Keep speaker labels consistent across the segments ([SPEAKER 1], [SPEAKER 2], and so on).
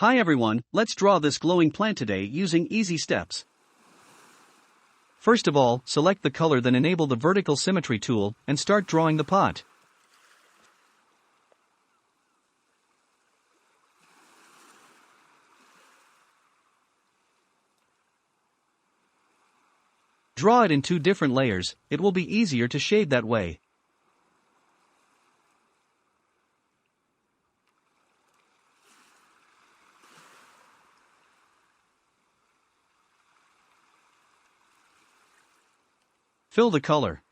[SPEAKER 1] Hi everyone, let's draw this glowing plant today using easy steps. First of all, select the color, then enable the vertical symmetry tool and start drawing the pot. Draw it in 2 different layers, it will be easier to shade that way. Fill the color.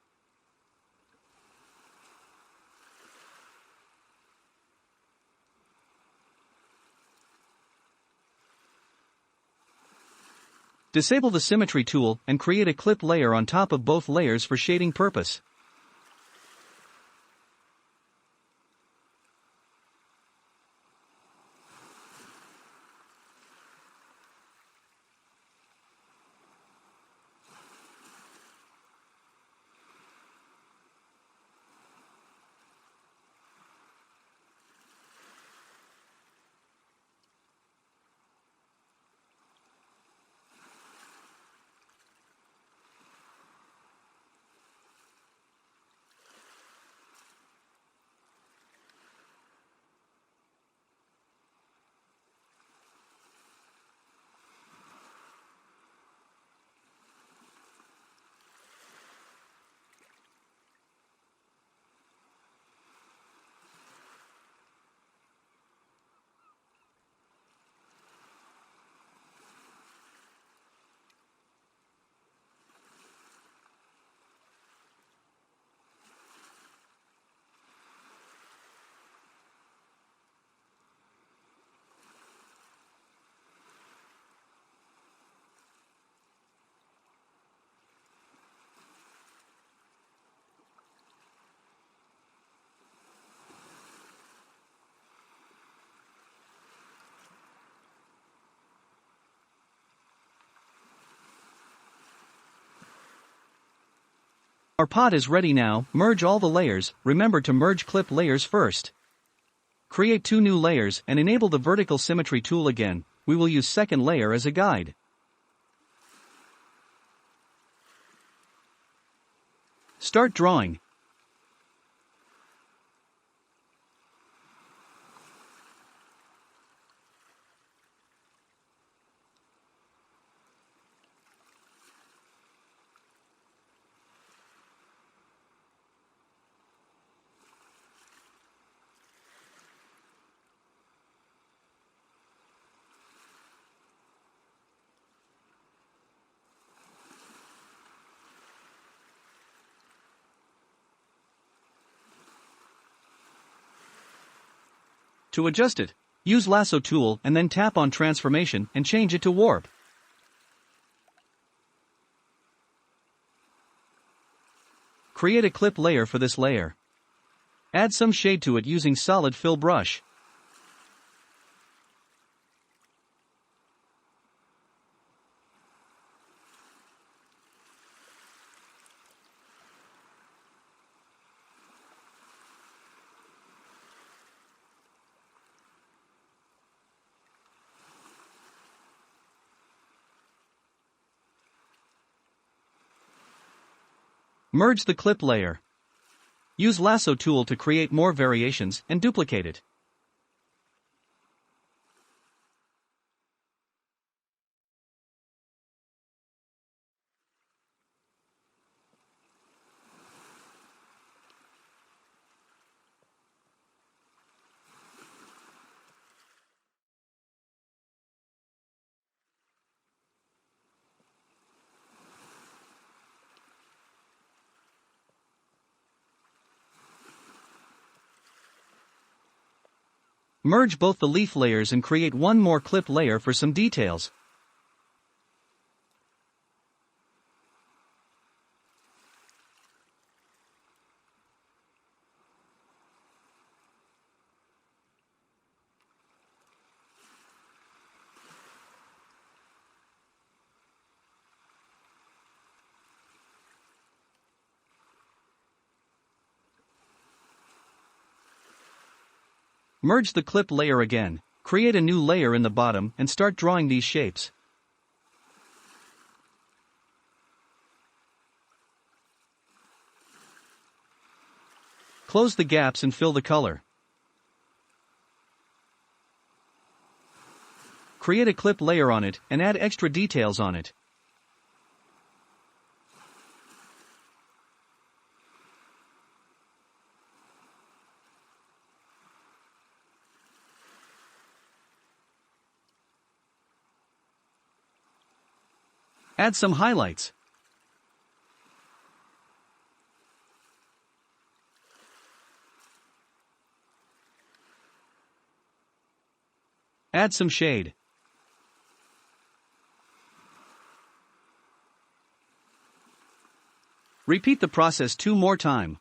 [SPEAKER 1] Disable the symmetry tool and create a clip layer on top of both layers for shading purpose. Our pot is ready now. Merge all the layers. Remember to merge clip layers first. Create 2 new layers and enable the vertical symmetry tool again. We will use second layer as a guide. Start drawing. To adjust it, use lasso tool and then tap on transformation and change it to warp. Create a clip layer for this layer. Add some shade to it using solid fill brush. Merge the clip layer. Use lasso tool to create more variations and duplicate it. Merge both the leaf layers and create one more clip layer for some details. Merge the clip layer again. Create a new layer in the bottom and start drawing these shapes. Close the gaps and fill the color. Create a clip layer on it and add extra details on it. Add some highlights. Add some shade. Repeat the process 2 more times.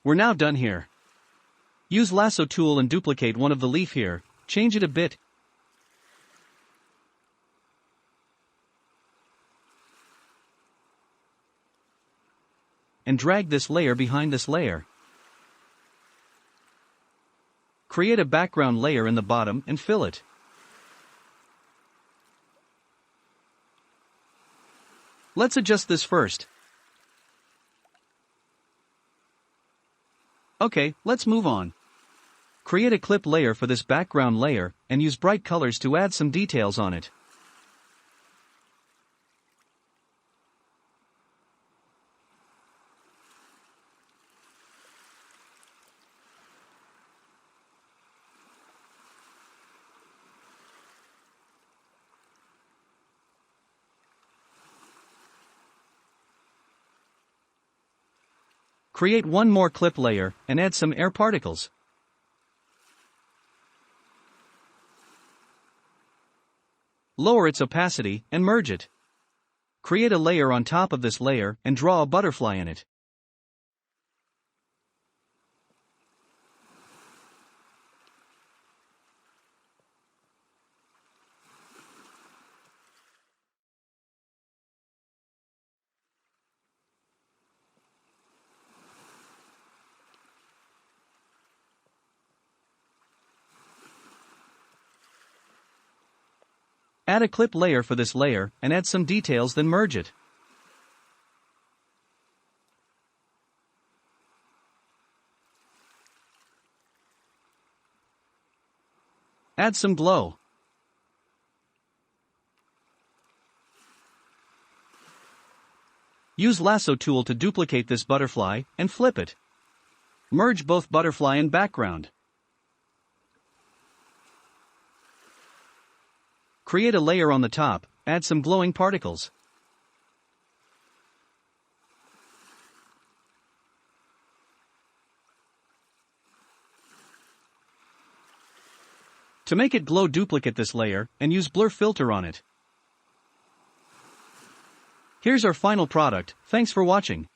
[SPEAKER 1] We're now done here. Use lasso tool and duplicate one of the leaf here, change it a bit. And drag this layer behind this layer. Create a background layer in the bottom and fill it. Let's adjust this first. Okay, let's move on. Create a clip layer for this background layer and use bright colors to add some details on it. Create one more clip layer and add some air particles. Lower its opacity and merge it. Create a layer on top of this layer and draw a butterfly in it. Add a clip layer for this layer and add some details, then merge it. Add some glow. Use lasso tool to duplicate this butterfly and flip it. Merge both butterfly and background. Create a layer on the top, add some glowing particles. To make it glow, duplicate this layer and use blur filter on it. Here's our final product. Thanks for watching.